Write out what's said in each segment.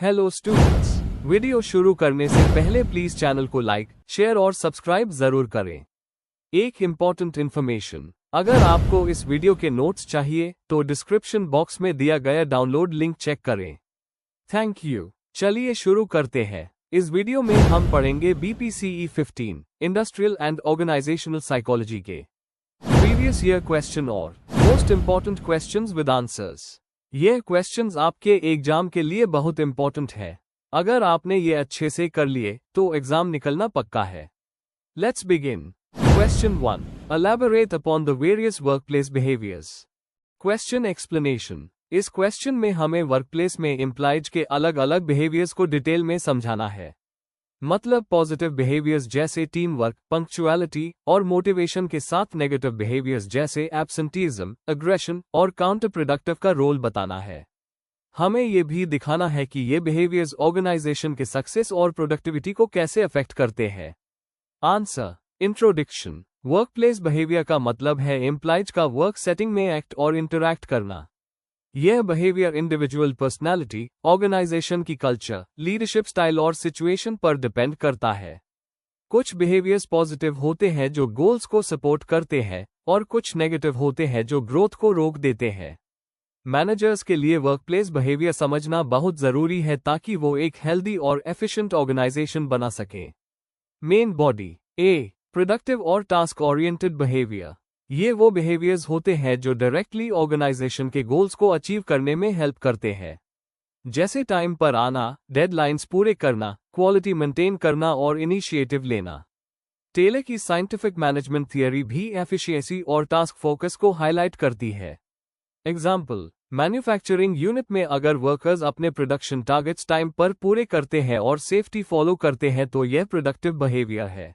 Hello students, video शुरू करने से पहले प्लीज चैनल को लाइक, शेयर और सब्सक्राइब जरूर करें। एक इम्पॉर्टेंट इन्फॉर्मेशन, अगर आपको इस वीडियो के नोट्स चाहिए तो डिस्क्रिप्शन बॉक्स में दिया गया डाउनलोड लिंक चेक करें। Thank you. चलिए शुरू करते हैं। इस वीडियो में हम पढ़ेंगे BPCE 15 industrial and organisational psychology के प्रीवियस ईयर क्वेश्चन और most important questions with answers. ये क्वेश्चंस आपके एग्जाम के लिए बहुत इंपॉर्टेंट है। अगर आपने ये अच्छे से कर लिए तो एग्जाम निकलना पक्का है। Let's begin. Question 1, elaborate upon the various workplace behaviours. Question explanation. इस क्वेश्चन में हमें वर्कप्लेस में एम्प्लॉयज के अलग अलग बिहेवियर्स को डिटेल में समझाना है। मतलब पॉजिटिव बिहेवियर्स जैसे टीम वर्क, पंक्चुअलिटी और मोटिवेशन के साथ नेगेटिव बिहेवियर्स जैसे एब्सेंटीज्म, अग्रेशन और काउंटर प्रोडक्टिव का रोल बताना है। हमें यह भी दिखाना है कि ये बिहेवियर्स ऑर्गेनाइजेशन के सक्सेस और प्रोडक्टिविटी को कैसे अफेक्ट करते हैं। आंसर। इंट्रोडक्शन। वर्कप्लेस बिहेवियर का मतलब है एम्प्लॉयज का वर्क सेटिंग में एक्ट और इंटरैक्ट करना। यह बिहेवियर इंडिविजुअल पर्सनालिटी, ऑर्गेनाइजेशन की कल्चर, लीडरशिप स्टाइल और सिचुएशन पर डिपेंड करता है। कुछ बिहेवियर्स पॉजिटिव होते हैं जो गोल्स को सपोर्ट करते हैं और कुछ नेगेटिव होते हैं जो ग्रोथ को रोक देते हैं। मैनेजर्स के लिए वर्कप्लेस बिहेवियर समझना बहुत जरूरी है ताकि वो एक हेल्दी और एफिशिएंट ऑर्गेनाइजेशन बना सकें। Main body. ए, प्रोडक्टिव और टास्क ओरिएंटेड बिहेवियर। ये वो बिहेवियर्स होते हैं जो डायरेक्टली ऑर्गेनाइजेशन के गोल्स को अचीव करने में हेल्प करते हैं, जैसे टाइम पर आना, डेडलाइंस पूरे करना, क्वालिटी मेंटेन करना और इनिशिएटिव लेना। टेलर की साइंटिफिक मैनेजमेंट थियरी भी एफिशिएंसी और टास्क फोकस को हाईलाइट करती है। एग्जाम्पल, मैन्युफैक्चरिंग यूनिट में अगर वर्कर्स अपने प्रोडक्शन टारगेट्स टाइम पर पूरे करते हैं और सेफ्टी फॉलो करते हैं तो यह प्रोडक्टिव बिहेवियर है।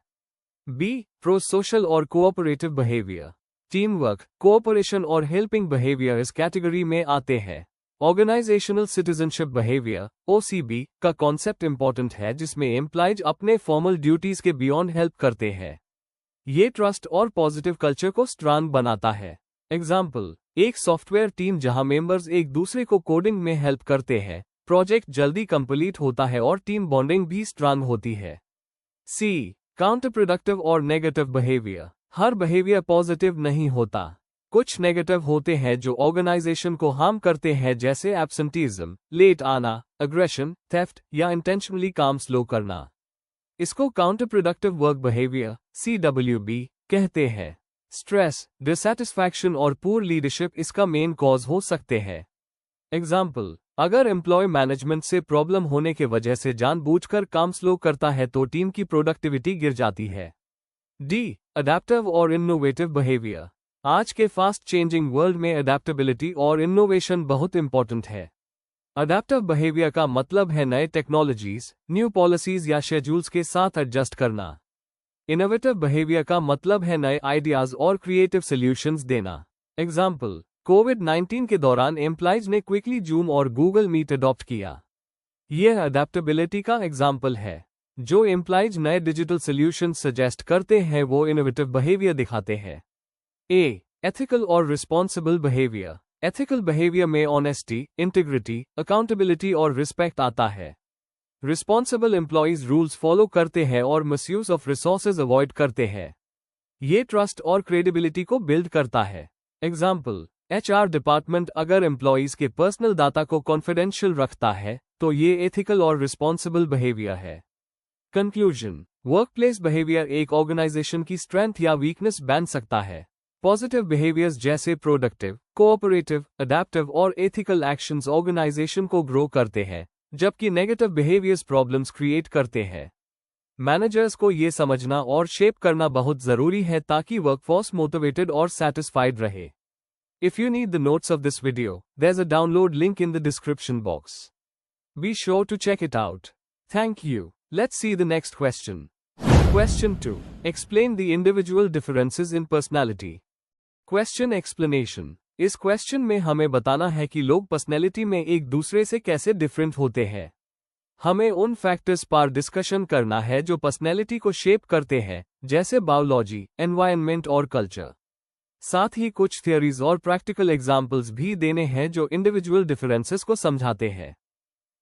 बी, प्रो सोशल और cooperative behaviour. Team work, cooperation और हेल्पिंग बिहेवियर इस कैटेगरी में आते हैं। ऑर्गेनाइजेशनल सिटीजनशिप बिहेवियर OCB का कॉन्सेप्ट इंपॉर्टेंट है, जिसमें एम्प्लॉयज अपने फॉर्मल ड्यूटीज के बियॉन्ड हेल्प करते हैं। ये ट्रस्ट और पॉजिटिव कल्चर को स्ट्रांग बनाता है। एग्जाम्पल, एक सॉफ्टवेयर टीम जहां मेंबर्स एक दूसरे को कोडिंग में हेल्प करते हैं, प्रोजेक्ट जल्दी कंप्लीट होता है और टीम बॉन्डिंग भी स्ट्रांग होती है। सी, काउंटर प्रोडक्टिव और नेगेटिव बिहेवियर। हर बिहेवियर पॉजिटिव नहीं होता। कुछ नेगेटिव होते हैं जो ऑर्गेनाइजेशन को हार्म करते हैं, जैसे एब्सेंटीज्म, लेट आना, अग्रेशन, थेफ्ट या इंटेंशनली काम स्लो करना। इसको counter productive work behaviour CWB कहते हैं। स्ट्रेस, डिसैटिस्फैक्शन और पुअर लीडरशिप इसका मेन कॉज हो सकते हैं। एग्जाम्पल, अगर एम्प्लॉय मैनेजमेंट से प्रॉब्लम होने के वजह से जानबूझकर काम स्लो करता है तो टीम की प्रोडक्टिविटी गिर जाती है। डी, अडैप्टिव और इनोवेटिव बिहेवियर। आज के फास्ट चेंजिंग वर्ल्ड में अडैप्टेबिलिटी और इनोवेशन बहुत इंपॉर्टेंट है। अडैप्टिव बिहेवियर का मतलब है नए टेक्नोलॉजीज, न्यू पॉलिसीज या शेड्यूल्स के साथ एडजस्ट करना। इनोवेटिव बिहेवियर का मतलब है नए आइडियाज और क्रिएटिव सॉल्यूशंस देना। एग्जाम्पल, कोविड-19 के दौरान एम्प्लॉयज ने क्विकली जूम और गूगल मीट अडॉप्ट किया। यह अडैप्टेबिलिटी का एग्जाम्पल है। जो एम्प्लॉयज नए डिजिटल सॉल्यूशन सजेस्ट करते हैं वो इनोवेटिव बिहेवियर दिखाते हैं। ए, एथिकल और रिस्पॉन्सिबल बिहेवियर। एथिकल बिहेवियर में ऑनेस्टी, इंटीग्रिटी, अकाउंटेबिलिटी और रिस्पेक्ट आता है। रिस्पॉन्सिबल एम्प्लॉयज रूल्स फॉलो करते हैं और मिसयूज ऑफ रिसोर्सेज अवॉइड करते हैं। ये ट्रस्ट और क्रेडिबिलिटी को बिल्ड करता है। एग्जाम्पल, HR डिपार्टमेंट अगर एम्प्लॉयज के पर्सनल डाटा को कॉन्फिडेंशियल रखता है तो ये एथिकल और रिस्पॉन्सिबल बिहेवियर है। कंक्लूजन, वर्कप्लेस बिहेवियर एक ऑर्गेनाइजेशन की स्ट्रेंथ या वीकनेस बन सकता है। पॉजिटिव बिहेवियर्स जैसे प्रोडक्टिव, कोऑपरेटिव, अडैप्टिव और एथिकल एक्शंस ऑर्गेनाइजेशन को ग्रो करते हैं, जबकि नेगेटिव बिहेवियर्स प्रॉब्लम्स क्रिएट करते हैं। मैनेजर्स को ये समझना और शेप करना बहुत जरूरी है ताकि वर्कफोर्स मोटिवेटेड और सैटिस्फाइड रहे। If you need the notes of this video, there's a download link in the description box. Be sure to check it out. Thank you. Let's see the next question. Question 2. Explain the individual differences in personality. Question explanation. इस question में हमें बताना है कि लोग personality में एक दूसरे से कैसे डिफरेंट होते हैं। हमें उन फैक्टर्स पर डिस्कशन करना है जो पर्सनैलिटी को शेप करते हैं, जैसे बायोलॉजी, एनवायरनमेंट और कल्चर। साथ ही कुछ थियरीज और प्रैक्टिकल एग्जाम्पल्स भी देने हैं जो इंडिविजुअल डिफरेंसेस को समझाते हैं।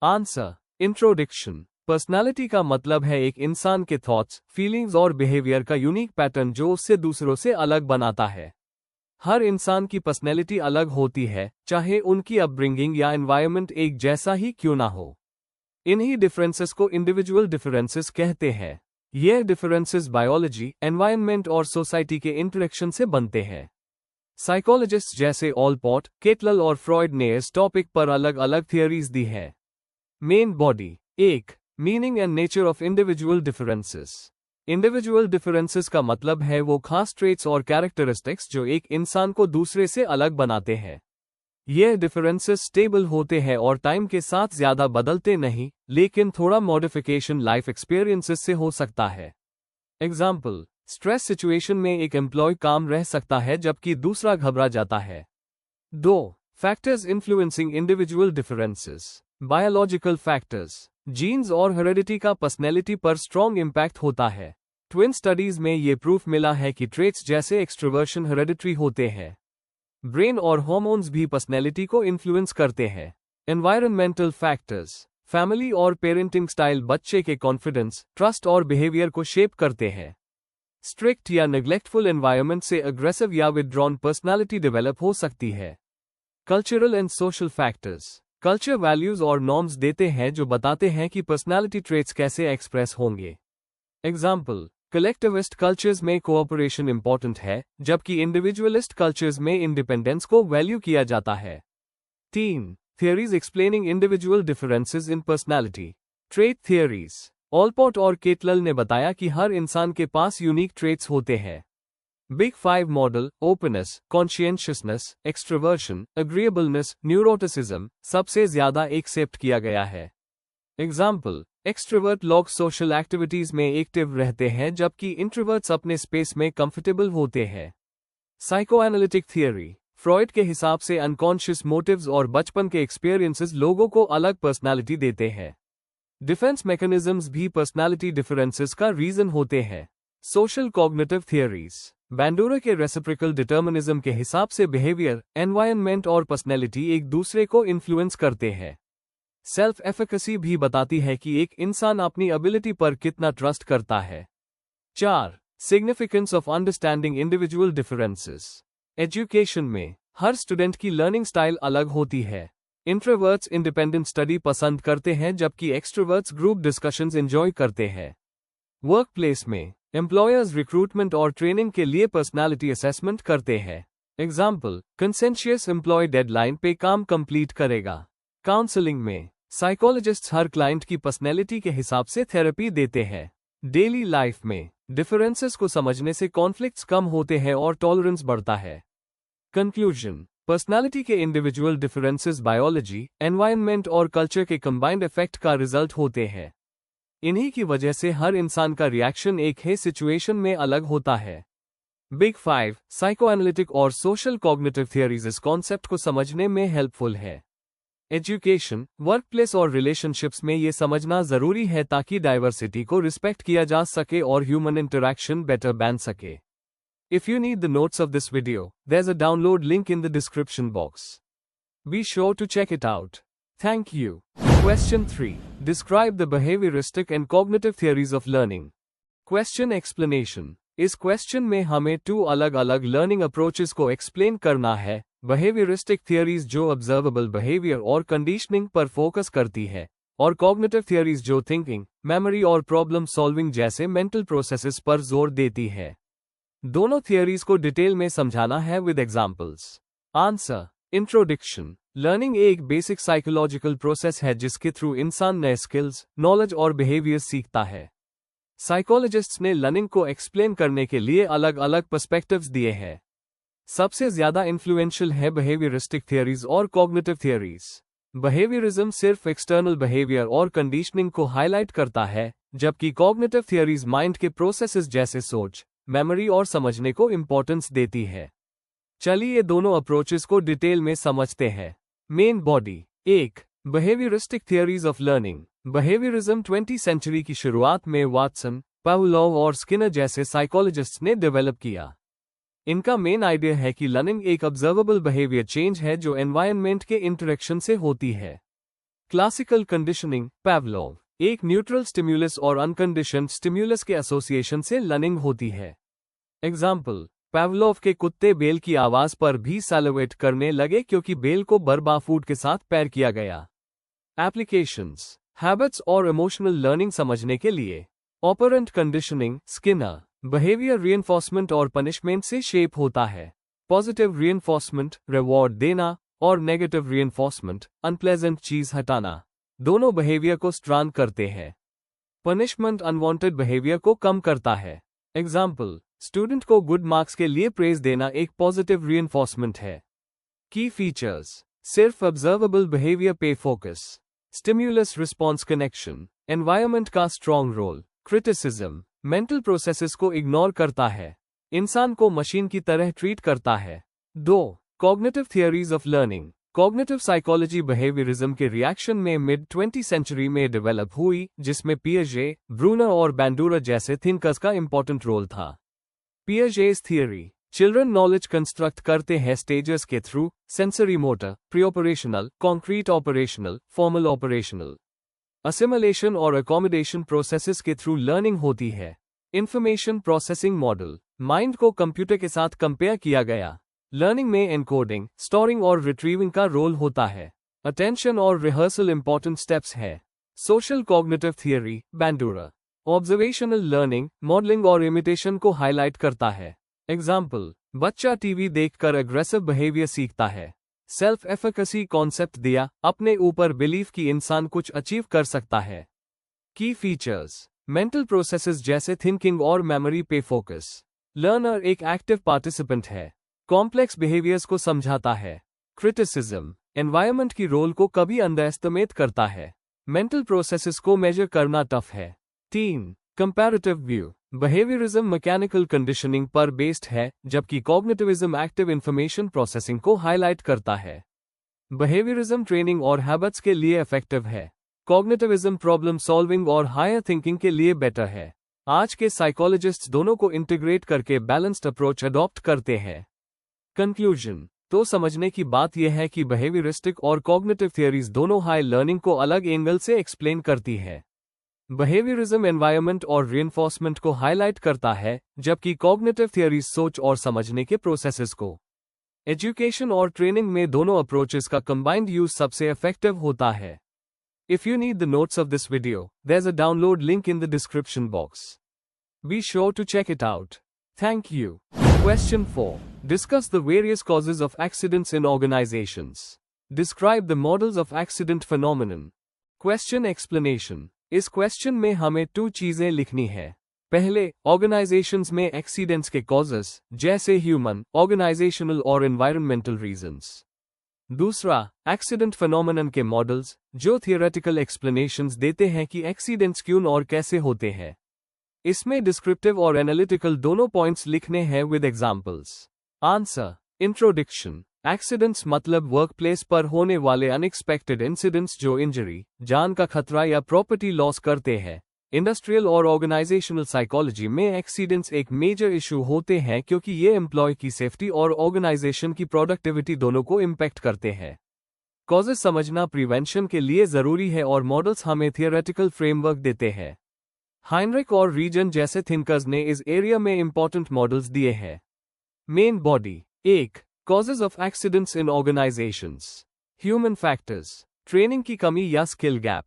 आंसर। इंट्रोडक्शन। पर्सनालिटी का मतलब है एक इंसान के थॉट्स, फीलिंग्स और बिहेवियर का यूनिक पैटर्न जो उससे दूसरों से अलग बनाता है। हर इंसान की पर्सनैलिटी अलग होती है, चाहे उनकी अपब्रिंगिंग या एनवायरनमेंट एक जैसा ही क्यों ना हो। इन्हीं डिफरेंसेस को इंडिविजुअल डिफरेंसेस कहते हैं। ये डिफरेंसेस बायोलॉजी, एनवायरनमेंट और सोसाइटी के इंटरेक्शन से बनते हैं। साइकोलॉजिस्ट जैसे ऑलपॉट, केटल और फ्रॉइड ने इस टॉपिक पर अलग अलग थियरीज दी है। Main body. 1. Meaning and nature of individual differences. Individual differences का मतलब है वो खास ट्रेट्स और कैरेक्टरिस्टिक्स जो एक इंसान को दूसरे से अलग बनाते हैं। ये डिफरेंसेस स्टेबल होते हैं और टाइम के साथ ज्यादा बदलते नहीं, लेकिन थोड़ा मॉडिफिकेशन लाइफ एक्सपीरियंसेस से हो सकता है। एग्जाम्पल, स्ट्रेस सिचुएशन में एक एम्प्लॉय काम रह सकता है जबकि दूसरा घबरा जाता है। 2. Factors influencing individual differences. Biological factors, genes और हेरेडिटी का पर्सनैलिटी पर स्ट्रॉन्ग इम्पैक्ट होता है। ट्विन स्टडीज में ये प्रूफ मिला है कि ट्रेट्स जैसे एक्सट्रोवर्शन हेरेडिटरी होते हैं। ब्रेन और हार्मोन्स भी पर्सनैलिटी को इन्फ्लुएंस करते हैं। एनवायरनमेंटल फैक्टर्स, फैमिली और पेरेंटिंग स्टाइल बच्चे के कॉन्फिडेंस, ट्रस्ट और बिहेवियर को शेप करते हैं। स्ट्रिक्ट या नेग्लेक्टफुल एनवायरनमेंट से अग्रेसिव या विथड्रॉन पर्सनैलिटी डेवलप हो सकती है। Cultural and social factors, culture values और नॉर्म्स देते हैं जो बताते हैं कि पर्सनैलिटी ट्रेट्स कैसे एक्सप्रेस होंगे। एग्जाम्पल, कलेक्टिविस्ट कल्चर्स में कोऑपरेशन इंपॉर्टेंट है, जबकि इंडिविजुअलिस्ट कल्चर्स में इंडिपेंडेंस को वैल्यू किया जाता है। 3. Theories explaining individual differences in personality. Trait theories. Allport और केटल ने बताया कि हर इंसान के पास यूनिक ट्रेट्स होते हैं। Big 5 model, openness, consciousness, extroversion, agreeableness, neuroticism सबसे ज्यादा एक्सेप्ट किया गया है। एग्जाम्पल, एक्सट्रोवर्ट लोग सोशल एक्टिविटीज में एक्टिव रहते हैं जबकि इंट्रोवर्ट्स अपने स्पेस में कंफर्टेबल होते हैं। Psychoanalytic theory. फ्रॉइड के हिसाब से अनकॉन्शियस मोटिव्स और बचपन के एक्सपीरियंसेस लोगों को अलग पर्सनालिटी देते हैं। डिफेंस मैकेनिज्म्स भी पर्सनालिटी डिफरेंसेस का रीजन होते हैं। Social cognitive theories. बैंडूरा के रेसिप्रोकल डिटर्मिनिज्म के हिसाब से बिहेवियर, एनवायरनमेंट और पर्सनैलिटी एक दूसरे को इन्फ्लुएंस करते हैं। सेल्फ एफिकेसी भी बताती है कि एक इंसान अपनी एबिलिटी पर कितना ट्रस्ट करता है। 4. Significance of understanding individual differences. Education में हर स्टूडेंट की लर्निंग स्टाइल अलग होती है। इंट्रोवर्ट्स इंडिपेंडेंट स्टडी पसंद करते हैं जबकि एक्सट्रोवर्ट्स ग्रुप डिस्कशंस एंजॉय करते हैं। वर्क प्लेस में एम्प्लॉयर्स रिक्रूटमेंट और ट्रेनिंग के लिए पर्सनालिटी असेसमेंट करते हैं। एग्जाम्पल, कंसेंशियस एम्प्लॉय डेडलाइन पे काम कंप्लीट करेगा। काउंसलिंग में साइकोलॉजिस्ट्स हर क्लाइंट की पर्सनैलिटी के हिसाब से थेरेपी देते हैं। डेली लाइफ में डिफरेंसेस को समझने से कॉन्फ्लिक्ट्स कम होते हैं और टॉलरेंस बढ़ता है। कंक्लूजन, पर्सनालिटी के इंडिविजुअल डिफरेंसेस बायोलॉजी, एनवायरनमेंट और कल्चर के कंबाइंड इफेक्ट का रिजल्ट होते हैं। इन्हीं की वजह से हर इंसान का रिएक्शन एक ही सिचुएशन में अलग होता है। बिग 5 साइकोएनालिटिक और सोशल कॉग्निटिव थियरीज इस कॉन्सेप्ट को समझने में हेल्पफुल है। एजुकेशन, वर्कप्लेस और रिलेशनशिप्स में ये समझना जरूरी है ताकि डाइवर्सिटी को रिस्पेक्ट किया जा सके और ह्यूमन इंटरैक्शन बेटर बन सके। If you need the notes of this video, there's a download link in the description box. Be sure to check it out. Thank you. Question 3. Describe the behavioristic and cognitive theories of learning. Question explanation. इस question में हमें 2 अलग अलग learning approaches को explain करना है। Behaviouristic theories जो observable behaviour और कंडीशनिंग पर फोकस करती है, और कॉग्निटिव थियरीज जो थिंकिंग, मेमोरी और प्रॉब्लम सॉल्विंग जैसे मेंटल प्रोसेसेस पर जोर देती है। दोनों थियरीज को डिटेल में समझाना है with examples. Answer. Introduction. Learning एक बेसिक साइकोलॉजिकल प्रोसेस है जिसके थ्रू इंसान नए स्किल्स, नॉलेज और बिहेवियर सीखता है। साइकोलॉजिस्ट्स ने लर्निंग को एक्सप्लेन करने के लिए अलग अलग पर्सपेक्टिव्स दिए हैं। सबसे ज्यादा इन्फ्लुएंशियल है बिहेवियरिस्टिक थियरीज और कॉग्निटिव थियरीज। बिहेवियरिज्म सिर्फ एक्सटर्नल बिहेवियर और कंडीशनिंग को हाईलाइट करता है, जबकि कॉग्निटिव थियरीज माइंड के प्रोसेसेस जैसे सोच, मेमोरी और समझने को इंपॉर्टेंस देती है। चलिए दोनों अप्रोचेस को डिटेल में समझते हैं। Main body. 1. Behaviouristic theories of learning. Behaviourism 20वीं सेंचुरी की शुरुआत में वाटसन, पावलोव और स्किनर जैसे साइकोलॉजिस्ट्स ने डेवलप किया। इनका मेन आइडिया है कि लर्निंग एक ऑब्जर्वेबल बिहेवियर चेंज है जो एनवायरनमेंट के इंटरेक्शन से होती है। Classical conditioning, Pavlov. एक न्यूट्रल स्टिम्युलस और अनकंडीशन्ड स्टिम्युलस के एसोसिएशन से लर्निंग होती है। एग्जाम्पल, पैवलोव के कुत्ते बेल की आवाज पर भी सैलिवेट करने लगे क्योंकि बेल को बर्बा फूड के साथ पैर किया गया। एप्लीकेशंस, हैबिट्स और इमोशनल लर्निंग समझने के लिए। Operant conditioning, Skinner. Behaviour reinforcement और पनिशमेंट से शेप होता है। पॉजिटिव रिइंफोर्समेंट, रिवॉर्ड देना, और नेगेटिव रिइंफोर्समेंट, अनप्लेजेंट चीज हटाना, दोनों बिहेवियर को स्ट्रांग करते हैं। पनिशमेंट अनवांटेड बिहेवियर को कम करता है। एग्जाम्पल, स्टूडेंट को गुड मार्क्स के लिए प्रेज देना एक पॉजिटिव रिइंफोर्समेंट है। की फीचर्स, सिर्फ ऑब्जर्वेबल बिहेवियर पे focus, stimulus response connection, environment का strong role, criticism, mental processes को इग्नोर करता है, इंसान को मशीन की तरह ट्रीट करता है। 2. Cognitive theories of learning. Cognitive psychology behaviourism के रिएक्शन में मिड 20th सेंचुरी में डेवलप हुई, जिसमें पियजे, ब्रूनर और बैंडूरा जैसे थिंकर्स का इंपॉर्टेंट रोल था। Piaget's theory, children knowledge construct करते हैं स्टेजेस के through, sensory motor, pre operational, concrete operational, formal operational. Assimilation और अकोमोडेशन प्रोसेसेस के थ्रू लर्निंग होती है। इंफॉर्मेशन प्रोसेसिंग मॉडल, माइंड को कंप्यूटर के साथ कंपेयर किया गया। लर्निंग में एनकोडिंग, स्टोरिंग और रिट्रीविंग का रोल होता है। अटेंशन और रिहर्सल इंपॉर्टेंट स्टेप्स है। Social cognitive theory, Bandura, observational learning, modelling और इमिटेशन को हाईलाइट करता है। एग्जाम्पल, बच्चा टीवी देखकर एग्रेसिव बिहेवियर सीखता है। सेल्फ एफिकेसी कॉन्सेप्ट दिया, अपने ऊपर बिलीफ कि इंसान कुछ अचीव कर सकता है। की फीचर्स, मेंटल प्रोसेसेस जैसे थिंकिंग और मेमोरी पे फोकस। लर्नर एक एक्टिव पार्टिसिपेंट है, कॉम्प्लेक्स बिहेवियर्स को समझाता है। क्रिटिसिज्म, एनवायरनमेंट की रोल को कभी अंडर एस्टिमेट करता है। मेंटल प्रोसेसेस को मेजर करना टफ है। 3. Comparative view, behaviourism mechanical conditioning पर बेस्ड है, जबकि कॉग्निटिविज्म एक्टिव इंफॉर्मेशन प्रोसेसिंग को हाईलाइट करता है। बिहेवियरिज्म ट्रेनिंग और हैबिट्स के लिए इफेक्टिव है। कॉग्निटिविज्म प्रॉब्लम सॉल्विंग और हायर थिंकिंग के लिए बेटर है। आज के साइकोलॉजिस्ट्स दोनों को इंटीग्रेट करके बैलेंस्ड अप्रोच अडॉप्ट करते हैं। कंक्लूजन, तो समझने की बात यह है कि बिहेवियरिस्टिक और कॉग्निटिव थियरीज दोनों हाई लर्निंग को अलग एंगल से एक्सप्लेन करती है। बिहेवियरिज्म एनवायरनमेंट और रिइंफोर्समेंट को हाईलाइट करता है, जबकि कॉग्निटिव थियरीज सोच और समझने के प्रोसेसेस को। एजुकेशन और ट्रेनिंग में दोनों अप्रोचेस का कंबाइंड यूज सबसे इफेक्टिव होता है। If you need the notes of this video, there's a download link in the description box. Be sure to check it out. Thank you. Question 4. Discuss the various causes of accidents in organizations. Describe the models of accident phenomenon. Question explanation. इस question में हमें 2 चीजें लिखनी है। पहले, organisations में accidents के causes, जैसे ह्यूमन, ऑर्गेनाइजेशनल और एनवायरमेंटल रीजंस। दूसरा, एक्सीडेंट फिनोमेनन के मॉडल्स, जो थियोरेटिकल एक्सप्लेनेशंस देते हैं कि एक्सीडेंट्स क्यों और कैसे होते हैं। इसमें डिस्क्रिप्टिव और एनालिटिकल दोनों पॉइंट्स लिखने हैं with examples. Answer, introduction. Accidents मतलब वर्कप्लेस पर होने वाले अनएक्सपेक्टेड इंसिडेंट्स जो इंजरी, जान का खतरा या प्रॉपर्टी लॉस करते हैं। इंडस्ट्रियल और ऑर्गेनाइजेशनल साइकोलॉजी में एक्सीडेंट्स एक मेजर इशू होते हैं क्योंकि ये एम्प्लॉय की सेफ्टी और ऑर्गेनाइजेशन की प्रोडक्टिविटी दोनों को इम्पैक्ट करते हैं। कॉजेस समझना प्रिवेंशन के लिए जरूरी है और मॉडल्स हमें थियोरेटिकल फ्रेमवर्क देते हैं। हाइनरिक और रीजन जैसे थिंकर्स ने इस एरिया में इंपॉर्टेंट मॉडल्स दिए हैं। Main body. 1. Causes of accidents in organisations. Human factors, training की कमी या skill gap,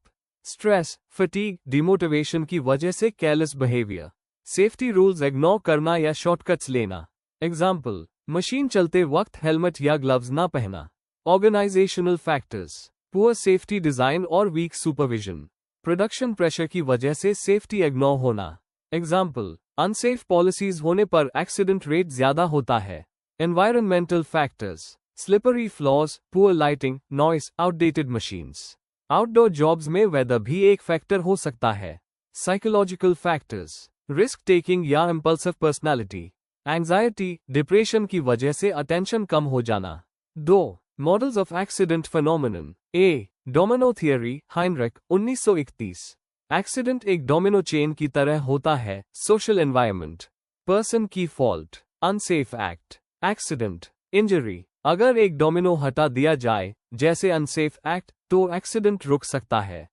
stress, fatigue, demotivation की वजह से careless behaviour, safety rules ignore करना या शॉर्टकट्स लेना। एग्जाम्पल, मशीन चलते वक्त हेलमेट या ग्लव्स ना पहना। Organisational factors, poor safety design और वीक सुपरविजन, प्रोडक्शन प्रेशर की वजह से सेफ्टी इग्नोर होना। एग्जाम्पल, अनसेफ पॉलिसीज होने पर एक्सीडेंट रेट ज्यादा होता है। Environmental factors, slippery floors, poor lighting, noise, outdated machines. Outdoor jobs में वेदर भी एक फैक्टर हो सकता है। साइकोलॉजिकल फैक्टर्स, रिस्क टेकिंग या इम्पल्सिव पर्सनालिटी, एंजाइटी, डिप्रेशन की वजह से अटेंशन कम हो जाना। 2. Models of accident phenomenon. A. Domino theory, Heinrich, 1931। Accident एक डोमिनो चेन की तरह होता है। सोशल एनवायरनमेंट, पर्सन की fault, unsafe act, accident, injury. अगर एक डोमिनो हटा दिया जाए, जैसे अनसेफ एक्ट, तो एक्सीडेंट रुक सकता है।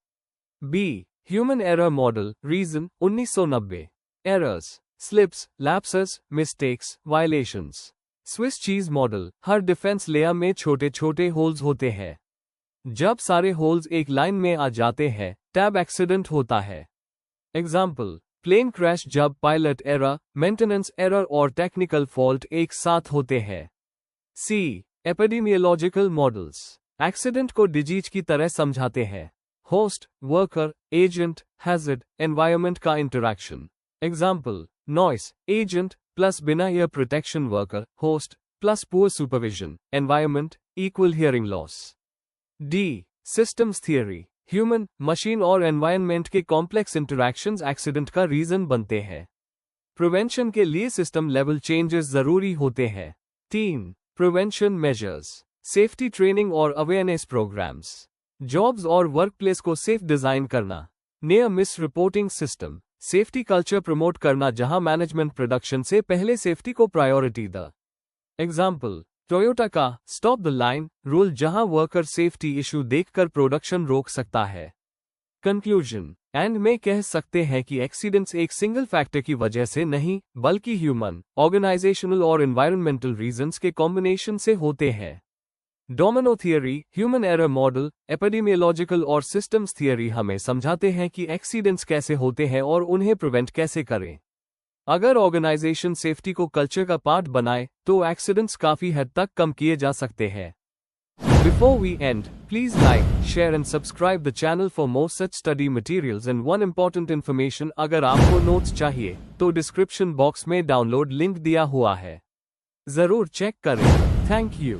B human error model Reason 1990 errors slips lapses mistakes violations. Swiss cheese model हर डिफेंस लेयर में छोटे छोटे होल्स होते हैं। जब सारे होल्स एक लाइन में आ जाते हैं तब एक्सीडेंट होता है। एग्जाम्पल प्लेन क्रैश जब पायलट एरर मेंटेनेंस एरर और टेक्निकल फॉल्ट एक साथ होते हैं। सी एपिडेमियोलॉजिकल मॉडल्स एक्सीडेंट को डिजीज की तरह समझाते हैं। Host worker agent hazard environment का interaction. Example noise agent plus बिना ear protection worker host plus poor supervision environment equal hearing loss. D systems theory human machine और environment के complex interactions accident का reason बनते हैं। Prevention के लिए system level changes जरूरी होते हैं। 3 प्रिवेंशन मेजर्स सेफ्टी ट्रेनिंग और अवेयरनेस प्रोग्राम्स। जॉब्स और वर्कप्लेस को सेफ डिजाइन करना। Near miss reporting system safety culture promote करना जहां मैनेजमेंट प्रोडक्शन से पहले सेफ्टी को प्रायोरिटी द। एग्जाम्पल टोयोटा का स्टॉप द लाइन रूल जहां वर्कर सेफ्टी इशू देखकर प्रोडक्शन रोक सकता है। कंक्लूजन एंड में कह सकते हैं कि एक्सीडेंट्स एक सिंगल फैक्टर की वजह से नहीं बल्कि ह्यूमन ऑर्गेनाइजेशनल और एनवायरमेंटल रीजंस के कॉम्बिनेशन से होते हैं। Domino theory human error model epidemiological और सिस्टम्स थियरी हमें समझाते हैं कि एक्सीडेंट्स कैसे होते हैं और उन्हें प्रिवेंट कैसे करें। अगर ऑर्गेनाइजेशन सेफ्टी को कल्चर का पार्ट बनाए तो एक्सीडेंट्स काफी हद तक कम किए जा सकते हैं। Before we end, please like, share and subscribe the channel for more such study materials and one important information अगर आपको नोट्स चाहिए तो डिस्क्रिप्शन बॉक्स में डाउनलोड लिंक दिया हुआ है, जरूर चेक करें। Thank you.